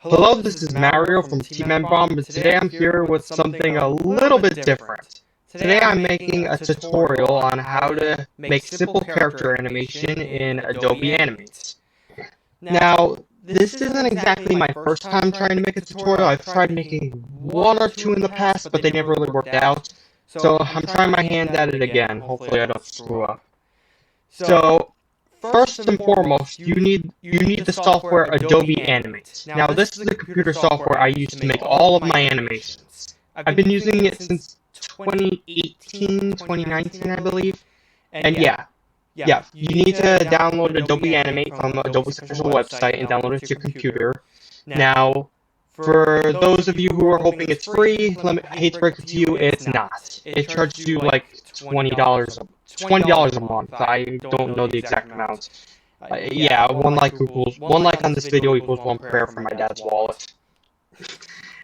Hello, this is Mario from Team Bomb, and today I'm here with something a little bit different. Today I'm making a tutorial on how to make simple character animation in Adobe Animate. Now, this isn't exactly my first time trying to make a tutorial. I've tried making one or two in the past, but they never really worked out. So I'm trying my hand at it again. Hopefully I don't screw up. So, first and foremost, you need the software Adobe Animate. Now, this is the computer software I use to make all of my animations. I've been using it since 2018, 2019, I believe. And yeah, you need to download Adobe Animate from Adobe's official website and download it to your computer. Now, for those of you who are hoping it's free, I hate to break it to you, it's not. It charges you like $20 a month. I don't know the exact amount. Yeah, one like on this video equals one prayer from my dad's wallet.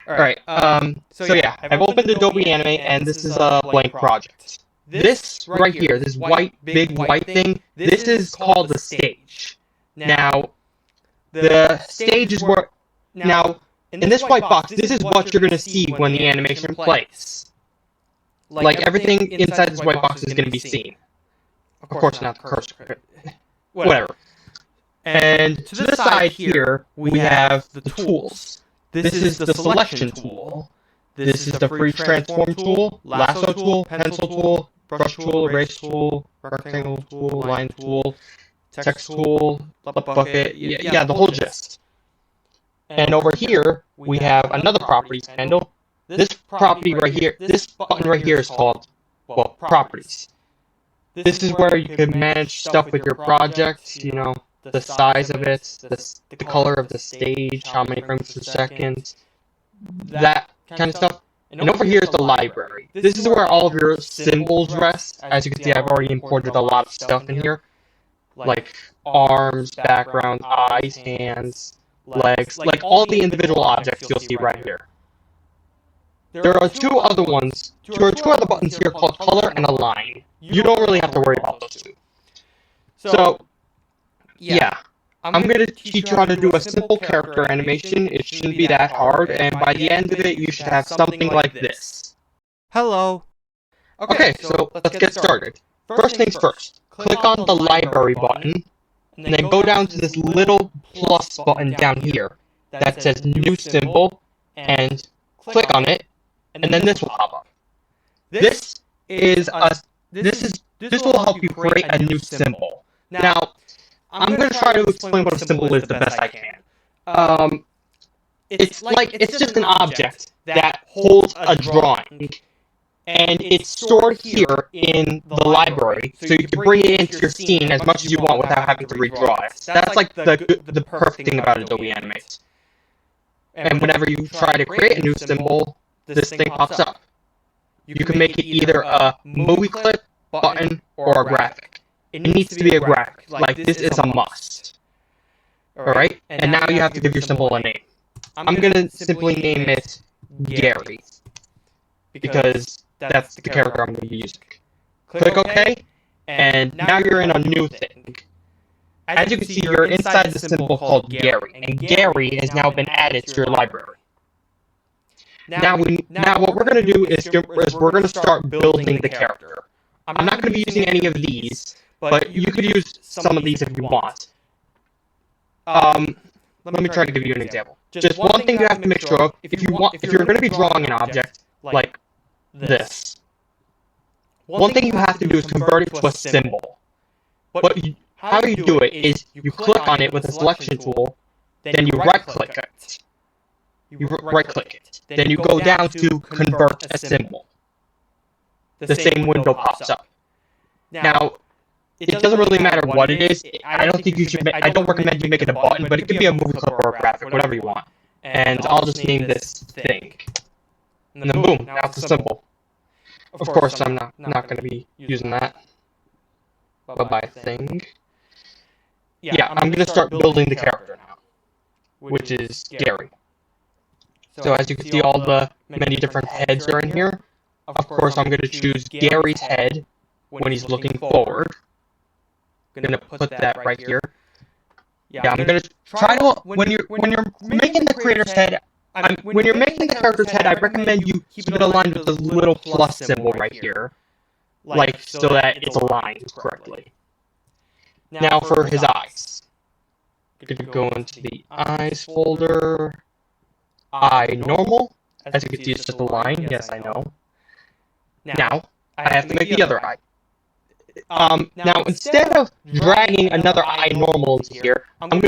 Alright, so yeah, I've opened Adobe Animate, and this is a blank project. This right here, this big white thing, this is called the stage. Now, the stage is where, in this white box, this is what you're going to see when the animation plays. Like, everything inside this white box is going to be seen. Of course not the cursor. Whatever. And to the side here, we have the tools. This is the selection tool. This is the free transform tool, lasso tool, pencil tool, brush tool, erase tool, rectangle tool, line tool, text tool, bucket, yeah, the whole gist. And over here, we have another properties handle. This property right here, this button right here is called, well, properties. This is where you can manage stuff with your project, you know, the size of it, the color of the stage, how many frames per second, that kind of stuff. And over here is the library. This is where all of your symbols rest. As you can see, I've already imported a lot of stuff in here, like arms, background, eyes, hands, legs, like all the individual objects you'll see right here. There are two other buttons here called color and align. You don't really have to worry about those two. So, yeah, I'm going to teach you how to do a simple character animation. It shouldn't be that hard, and by the end of it, you should have something like this. Hello. Okay, so let's get started. First things first, click on the library button, and then go down to this little plus button down here that says new symbol, and click on it, and then this will pop up. This will help you create a new symbol. Now, I'm going to try to explain what a symbol is the best I can. It's just an object that holds a drawing, and it's stored here in the library, so you can bring it into your scene as much as you want without having to redraw it. That's like the perfect thing about Adobe Animate. And whenever you try to create a new symbol, this thing pops up. You can make it either a movie clip, button, or a graphic. It needs to be a graphic. Like, this is a must. Alright? And now you have to give your symbol a name. I'm going to simply name it Gary, because that's the character I'm going to be using. Click OK, and now you're in a new thing. As you can see, you're inside the symbol called Gary, and Gary has now been added to your library. Now what we're going to do is we're going to start building the character. I'm not going to be using any of these, but you could use some of these if you want. Let me try to give you an example. Just one thing you have to make sure of, if you're going to be drawing an object like this, one thing you have to do is convert it to a symbol. How you do it is you click on it with the selection tool, then you right-click it. Then you go down to convert a symbol. The same window pops up. Now, it doesn't really matter what it is. I don't recommend you make it a button, but it could be a movie clip or a graphic, whatever you want. And I'll just name this thing. And then boom, now it's a symbol. Of course, I'm not going to be using that. Bye-bye thing. Yeah, I'm going to start building the character now, which is Gary. So as you can see, all the many different heads are in here. Of course, I'm going to choose Gary's head when he's looking forward. I'm going to put that right here. Yeah, I'm gonna try to when you're making the creator's head. When you're making the character's head, I recommend you keep it aligned with this little plus symbol right here, like so that it's aligned correctly. Now for his eyes, I'm gonna go into the eyes folder. Eye normal, as you can see, it's just a line. Yes, I know. Now I have to make the other eye. Now instead of dragging another eye normal into here, I'm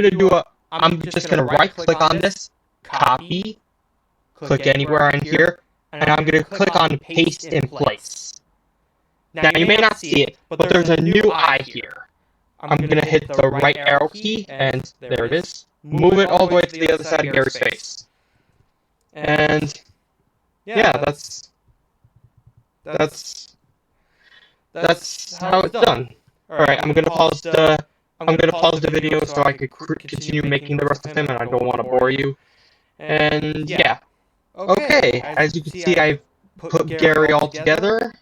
just gonna right click on this, copy, click anywhere in here, and I'm gonna click on paste in place. Now you may not see it, but there's a new eye here. I'm gonna hit the right arrow key, and there it is. Move it all the way to the other side of Gary's face. And yeah, that's how it's done. All right, I'm gonna pause the video so I could continue making the rest of him, and I don't want to bore you. And yeah, okay. As you can see, I've put Gary all together,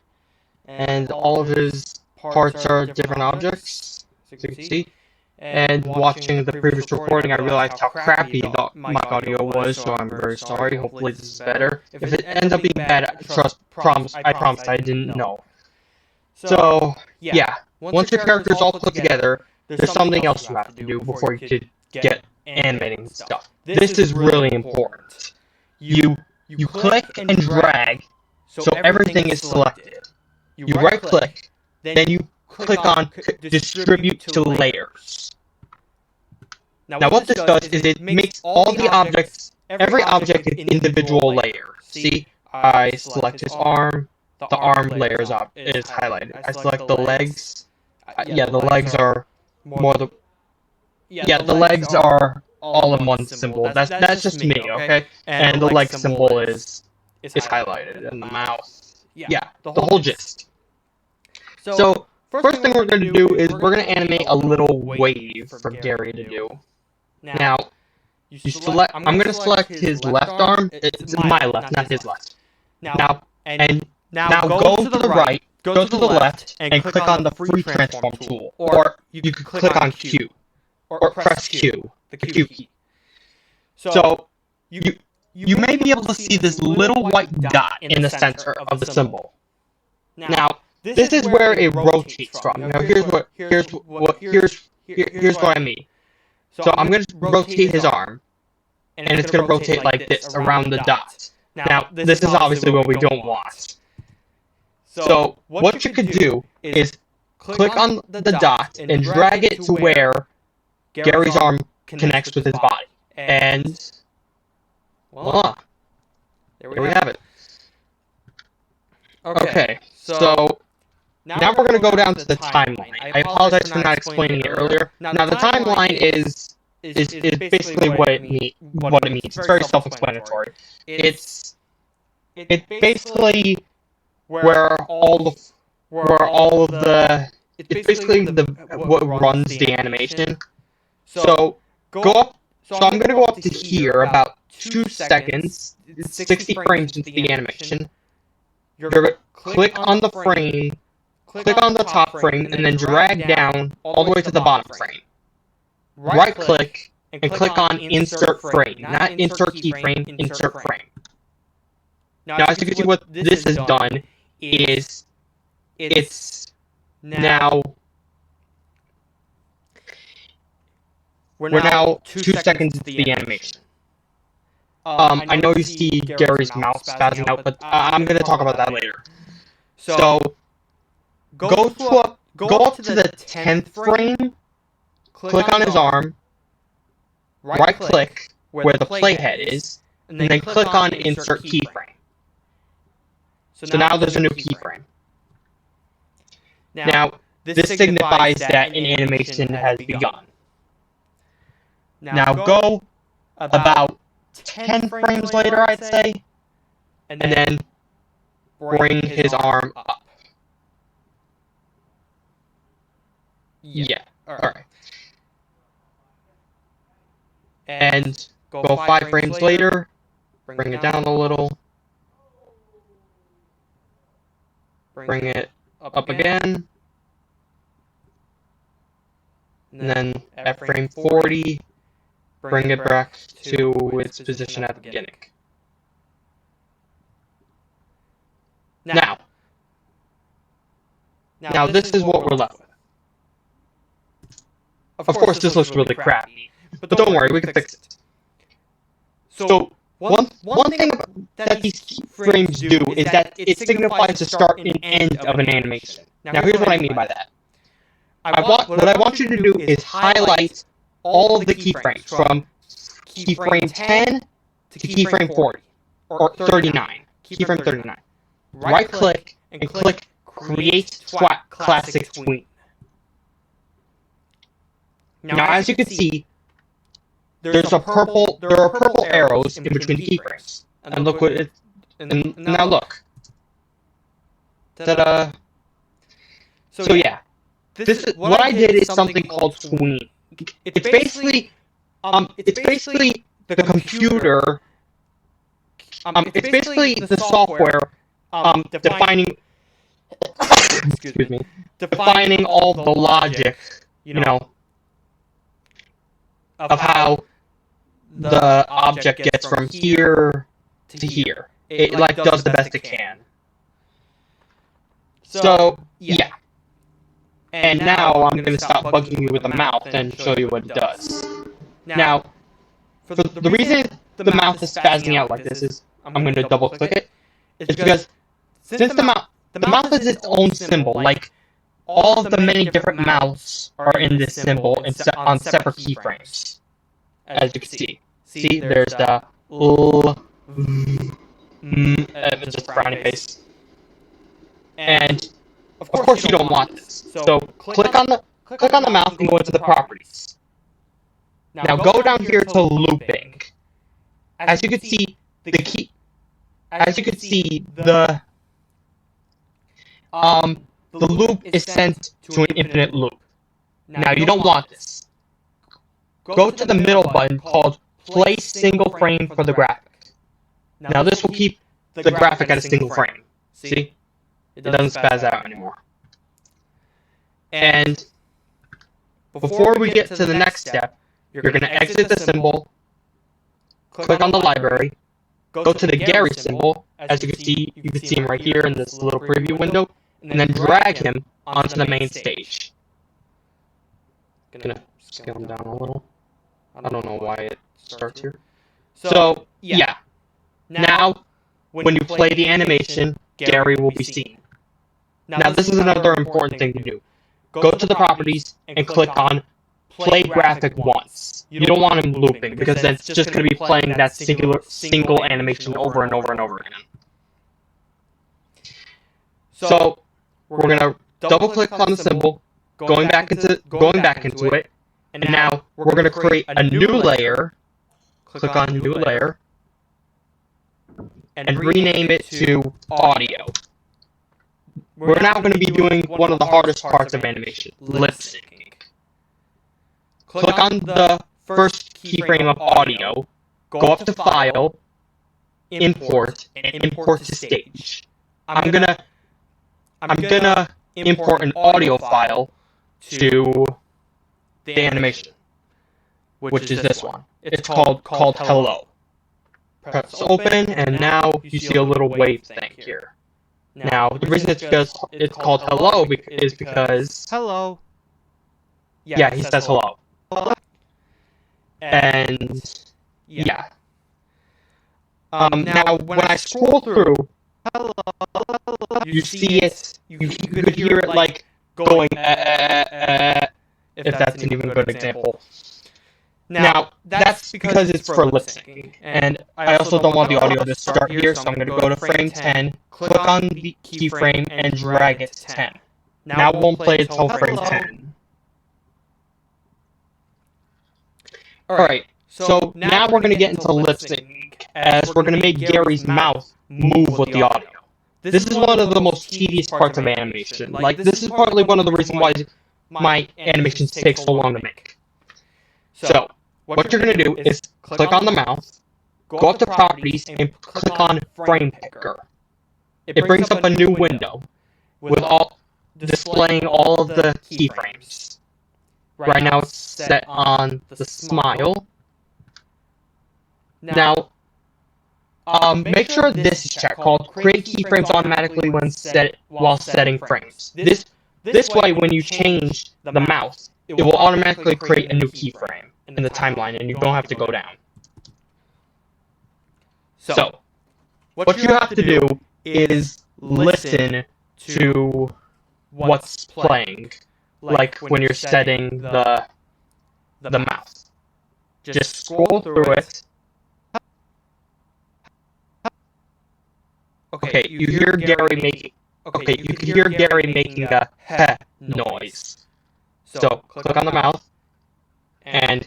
and all of his parts are different objects, as you can see. And watching the previous recording, I realized how crappy the mic audio was, so I'm very sorry. Hopefully this is better. If it ends up being bad, I promise I didn't know. So, yeah, once your character is all put together, there's something else you have to do before you could get animating stuff. This is really important. You click and drag so everything is selected. You right click, then you click on distribute to layers. Now what this does is it makes all the objects, every object an individual layer. See, I select his arm, the arm layer is highlighted. I select the legs. Yeah, the legs are the legs are all in one symbol. That's just me, okay? And the leg symbol is highlighted, and the mouth. Yeah, the whole gist. So first thing we're going to do is we're going to animate a little wave for Gary to do. Now, I'm going to select his left arm. It's my left, not his left. Now go to the right, go to the left, and click on the free transform tool. Or you could click on Q. Or press Q, the Q key. So you may be able to see this little white dot in the center of the symbol. Now, this is where it rotates from. Now here's what I mean. So I'm going to rotate his arm, and it's going to rotate like this around the dot. Now this is obviously what we don't want. So what you could do is click on the dot and drag it to where Gary's arm connects with his body. And voila. There we have it. Okay, so now we're going to go down to the timeline. I apologize for not explaining it earlier. Now the timeline is basically what it means. It's very self-explanatory. It's basically it's basically what runs the animation. So I'm going to go up to here about 2 seconds. It's 60 frames into the animation. You're going to click on the frame, click on the top frame, and then drag down all the way to the bottom frame. Right click and click on insert frame, not insert keyframe, insert frame. Now as you can see, what this has done is it's now we're now 2 seconds into the animation. I know you see Gary's mouth spazzing out, but I'm going to talk about that later. So go up to the 10th frame, click on his arm, right click where the playhead is, and then click on insert keyframe. So now there's a new keyframe. Now this signifies that an animation has begun. Now go about 10 frames later, I'd say, and then bring his arm up. Yeah, alright. And go 5 frames later, bring it down a little, bring it up again, and then at frame 40, bring it back to its position at the beginning. Now this is what we're left with. Of course, this looks really crappy, but don't worry, we can fix it. So one thing that these keyframes do is that it signifies the start and end of an animation. Now here's what I mean by that. What I want you to do is highlight all of the keyframes from keyframe 10 to keyframe 40, or 39, keyframe 39. Right-click and click Create Classic Tween. Now, as you can see, there are purple arrows in between the keyframes. And look what it. And now look. Ta-da! So yeah, this is what I did is something called tween. It's basically the computer. It's basically the software defining. Excuse me. Defining all the logic, of how the object gets from here to here. It like does the best it can. So yeah. And now I'm going to stop bugging you with the mouth and show you what it does. Now, for the reason the mouth is spazzing out like this is, I'm going to double click it, is because since the mouth is its own symbol, like all of the many different mouths are in this symbol on separate keyframes, as you can see. See, there's the just a frowny face. And of course you don't want this. So click on the mouth and go into the properties. Now go down here to looping. As you can see, the loop is sent to an infinite loop. Now you don't want this. Go to the middle button called Place Single Frame for the graphic. Now this will keep the graphic at a single frame. See? It doesn't spaz out anymore. And before we get to the next step, you're going to exit the symbol, click on the library, go to the Gary symbol. As you can see him right here in this little preview window, and then drag him onto the main stage. Gonna scale him down a little. I don't know why it starts here. So yeah, now when you play the animation, Gary will be seen. Now this is another important thing to do. Go to the properties and click on Play Graphic Once. You don't want him looping because then it's just going to be playing that single animation over and over and over again. So we're going to double click on the symbol, going back into it, and now we're going to create a new layer. Click on New Layer and rename it to Audio. We're now going to be doing one of the hardest parts of animation, lip syncing. Click on the first keyframe of audio, go up to File, Import, and Import to Stage. I'm gonna import an audio file to the animation, which is this one. It's called Hello. Press Open, and now you see a little wave thing here. Now, the reason it's called Hello is because... Hello. Yeah, he says hello. And... yeah. Now, when I scroll through, you see it... You could hear it, like, going, if that's an even good example. Now, that's because it's for lip syncing, and I also don't want the audio to start here, so I'm going to go to frame 10, click on the keyframe, and drag it to 10. Now it won't play until frame 10. Alright, so now we're going to get into lip syncing, as we're going to make Gary's mouth move with the audio. This is one of the most tedious parts of animation. Like, this is partly one of the reasons why my animations take so long to make. So, what you're going to do is click on the mouth, go up to Properties, and click on Frame Picker. It brings up a new window with displaying all of the keyframes. Right now it's set on the smile. Now, make sure this is checked, called create keyframes automatically while setting frames. This way, when you change the mouse, it will automatically create a new keyframe in the timeline, and you don't have to go down. So, what you have to do is listen to what's playing, like when you're setting the mouse. Just scroll through it. Okay, you hear Gary making. Okay, you can hear Gary making a heh noise. So click on the mouth and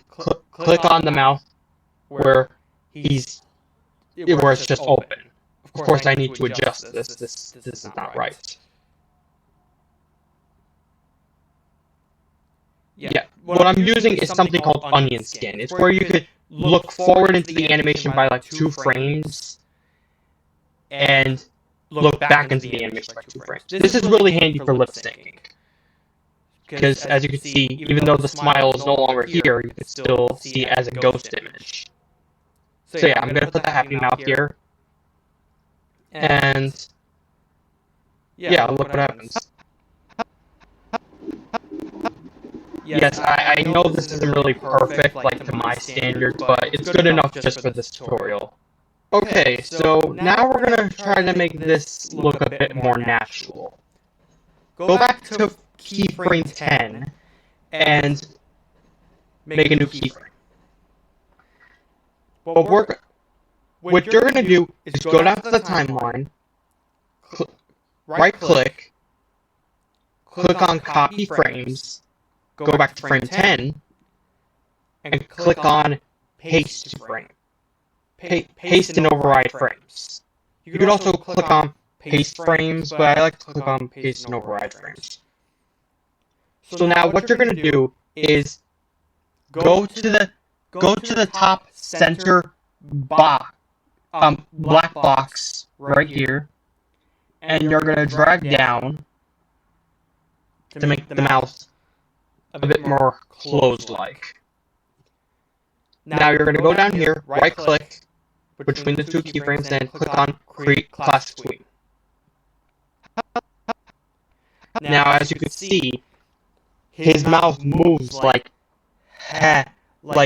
click on the mouth where it's just open. Of course, I need to adjust this. This is not right. Yeah, what I'm using is something called onion skin. It's where you could look forward into the animation by like 2 frames and look back into the animation by 2 frames. This is really handy for lip syncing. Because as you can see, even though the smile is no longer here, you can still see it as a ghost image. So yeah, I'm going to put the happy mouth here. And yeah, look what happens. Yes, I know this isn't really perfect, like to my standards, but it's good enough just for this tutorial. Okay, so now we're going to try to make this look a bit more natural. Go back to keyframe 10 and make a new keyframe. But what you're going to do is go down to the timeline, right-click, click on Copy Frames, go back to frame 10, and click on Paste to Frame. Paste and override frames. You could also click on Paste Frames, but I like to click on Paste and override frames. So now what you're going to do is go to the top center black box right here, and you're going to drag down to make the mouse a bit more closed-like. Now you're going to go down here, right-click between the 2 keyframes, and click on Create Classic Tweet. Now, as you can see, his mouth moves like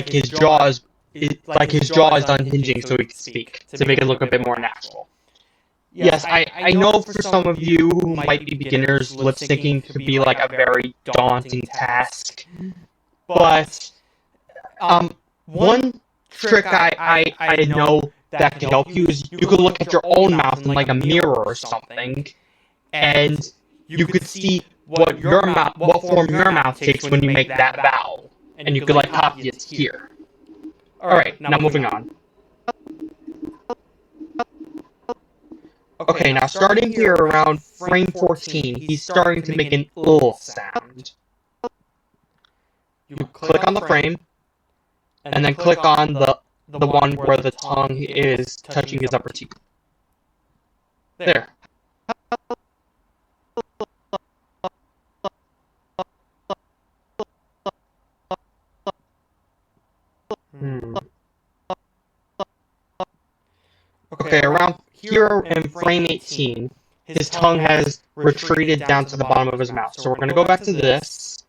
his jaw is unhinging so he can speak, to make it look a bit more natural. Yes, I know for some of you who might be beginners, lip syncing could be like a very daunting task. But one trick I know that can help you is you could look at your own mouth in like a mirror or something, and you could see what form your mouth takes when you make that vowel, and you could like copy it here. Alright, now moving on. Okay, now starting here around frame 14, he's starting to make an sound. You click on the frame, and then click on the one where the tongue is touching his upper teeth. There. Okay, around here in frame 18, his tongue has retreated down to the bottom of his mouth. So we're going to go back to this.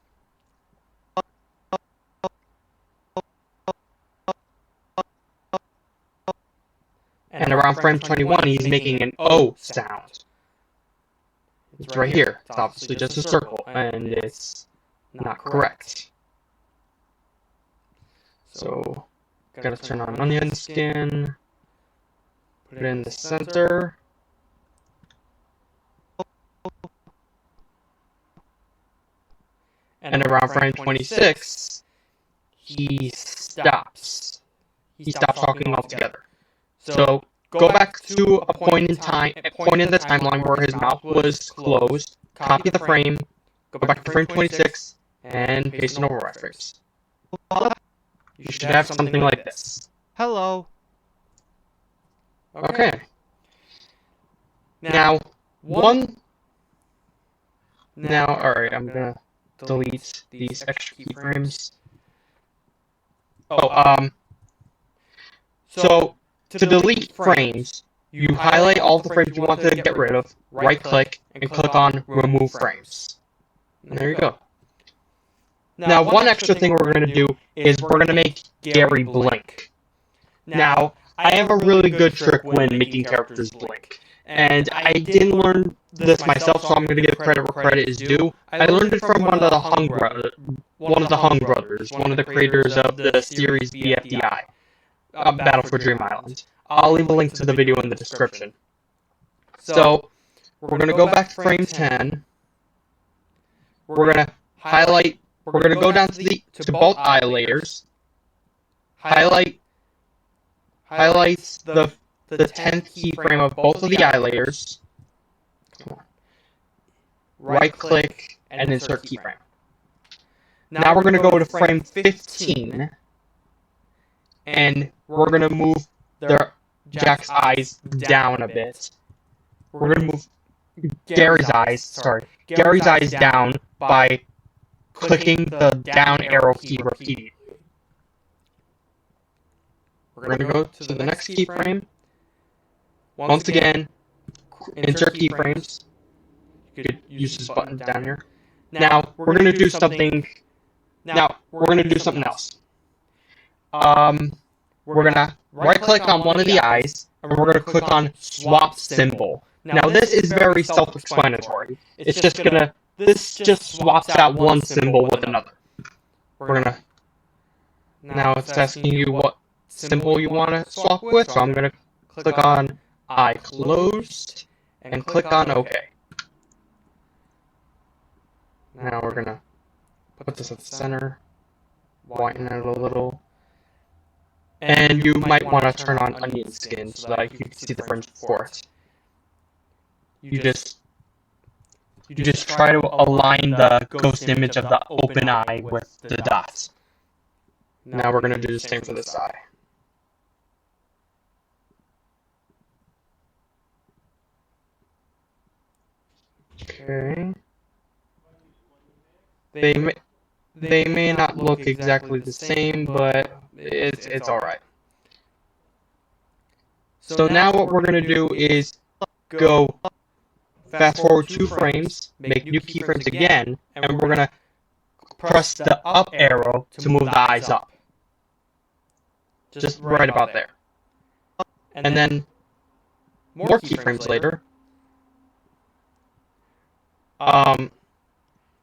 And around frame 21, he's making an O sound. It's right here. It's obviously just a circle, and it's not correct. So, gotta turn on onion skin, put it in the center. And around frame 26, he stops. He stops talking altogether. So go back to a point in the timeline where his mouth was closed, copy the frame, go back to frame 26, and paste an override frames. You should have something like this. Hello. Okay. Now, alright, I'm gonna delete these extra keyframes. So to delete frames, you highlight all the frames you want to get rid of, right-click, and click on Remove Frames. And there you go. Now, one extra thing we're going to do is we're going to make Gary blink. Now, I have a really good trick when making characters blink. And I didn't learn this myself, so I'm going to give credit where credit is due. I learned it from one of the Hung brothers, one of the creators of the series BFDI, Battle for Dream Island. I'll leave a link to the video in the description. So, we're going to go back to frame 10. We're going to highlight. We're going to go down to both eye layers. Highlights the 10th keyframe of both of the eye layers. Come on. Right-click and insert keyframe. Now we're going to go to frame 15, and we're going to move Jack's eyes down a bit. We're going to move Gary's eyes down by clicking the down arrow key repeatedly. We're going to go to the next keyframe. Once again, insert keyframes. You could use this button down here. Now we're going to do something. Else. We're going to right-click on one of the eyes, and we're going to click on Swap Symbol. Now this is very self-explanatory. This just swaps out one symbol with another. Now it's asking you what symbol you want to swap with, so I'm going to click on Eye Closed and click on OK. Now we're going to put this at the center, whiten it a little, and you might want to turn on onion skin so that you can see the frames before it. You just try to align the ghost image of the open eye with the dots. Now we're going to do the same for this eye. Okay. They may not look exactly the same, but it's alright. So now what we're going to do is go fast forward 2 frames, make new keyframes again, and we're going to press the up arrow to move the eyes up. Just right about there. And then more keyframes later,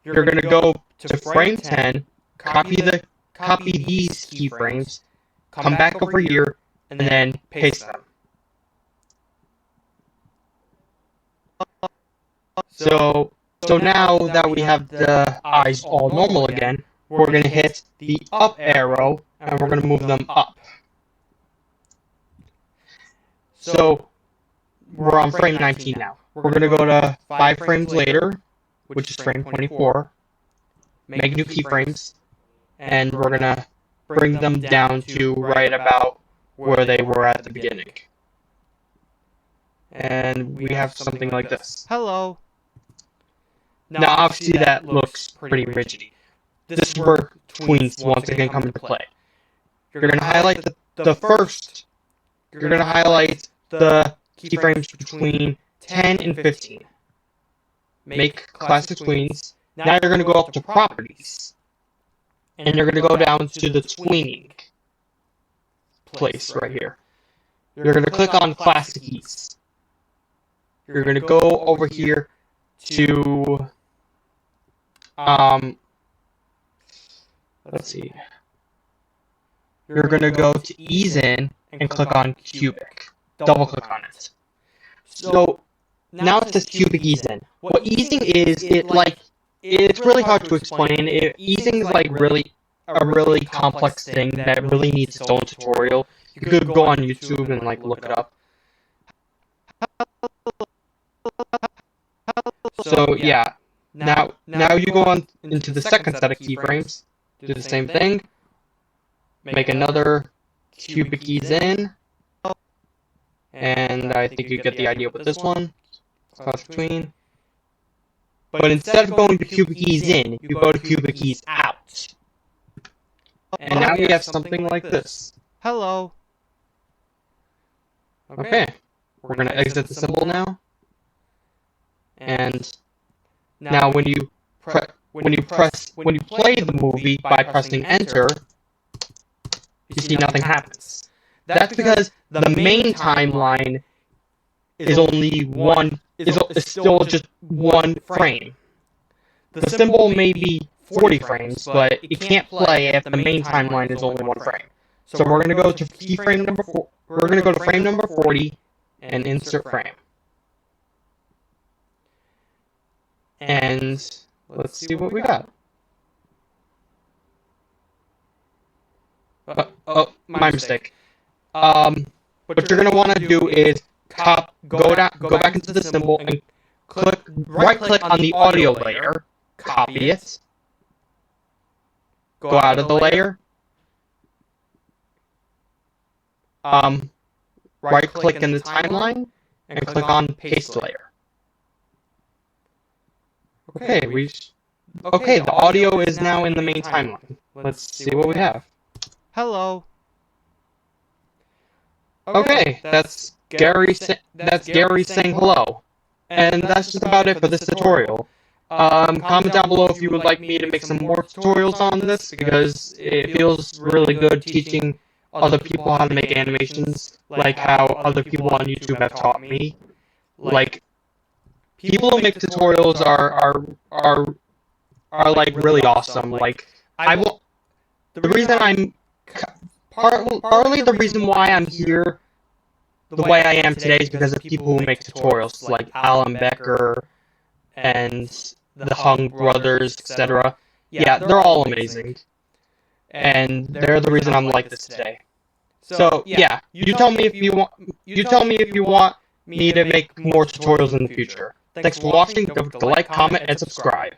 you're going to go to frame 10, copy these keyframes, come back over here, and then paste them. So now that we have the eyes all normal again, we're going to hit the up arrow, and we're going to move them up. So we're on frame 19 now. We're going to go to 5 frames later, which is frame 24, make new keyframes, and we're going to bring them down to right about where they were at the beginning. And we have something like this. Hello. Now obviously that looks pretty rigidy. This is where tweens once again come into play. You're going to highlight you're going to highlight the keyframes between 10 and 15. Make classic tweens. Now you're going to go up to properties. And you're going to go down to the tweening place right here. You're going to click on classic keys. You're going to go over here to let's see. You're going to go to ease in and click on cubic. Double click on it. So now it says cubic ease in. What easing is, it's really hard to explain. Easing is like a really complex thing that really needs its own tutorial. You could go on YouTube and look it up. So yeah, now you go on into the second set of keyframes, do the same thing, make another cubic ease in, and I think you get the idea with this one, class between. But instead of going to cubic keys in, you go to cubic keys out. And now we have something like this. Hello. Okay, we're going to exit the symbol now. And now when you play the movie by pressing enter, you see nothing happens. That's because the main timeline is still just one frame. The symbol may be 40 frames, but it can't play if the main timeline is only one frame. So we're going to go to keyframe number 4. We're going to go to frame number 40 and insert frame. And let's see what we got. Oh, my mistake. What you're going to want to do is go back into the symbol and right-click on the audio layer, copy it, go out of the layer, right-click in the timeline, and click on paste layer. Okay, the audio is now in the main timeline. Let's see what we have. Hello. Okay, that's Gary saying hello. And that's just about it for this tutorial. Comment down below if you would like me to make some more tutorials on this, because it feels really good teaching other people how to make animations, like how other people on YouTube have taught me. Like, people who make tutorials are like really awesome. Like, partly the reason why I'm here the way I am today is because of people who make tutorials, like Alan Becker and the Hung brothers, etc. Yeah, they're all amazing. And they're the reason I'm like this today. So, yeah, you tell me if you want me to make more tutorials in the future. Thanks for watching. Don't forget to like, comment, and subscribe.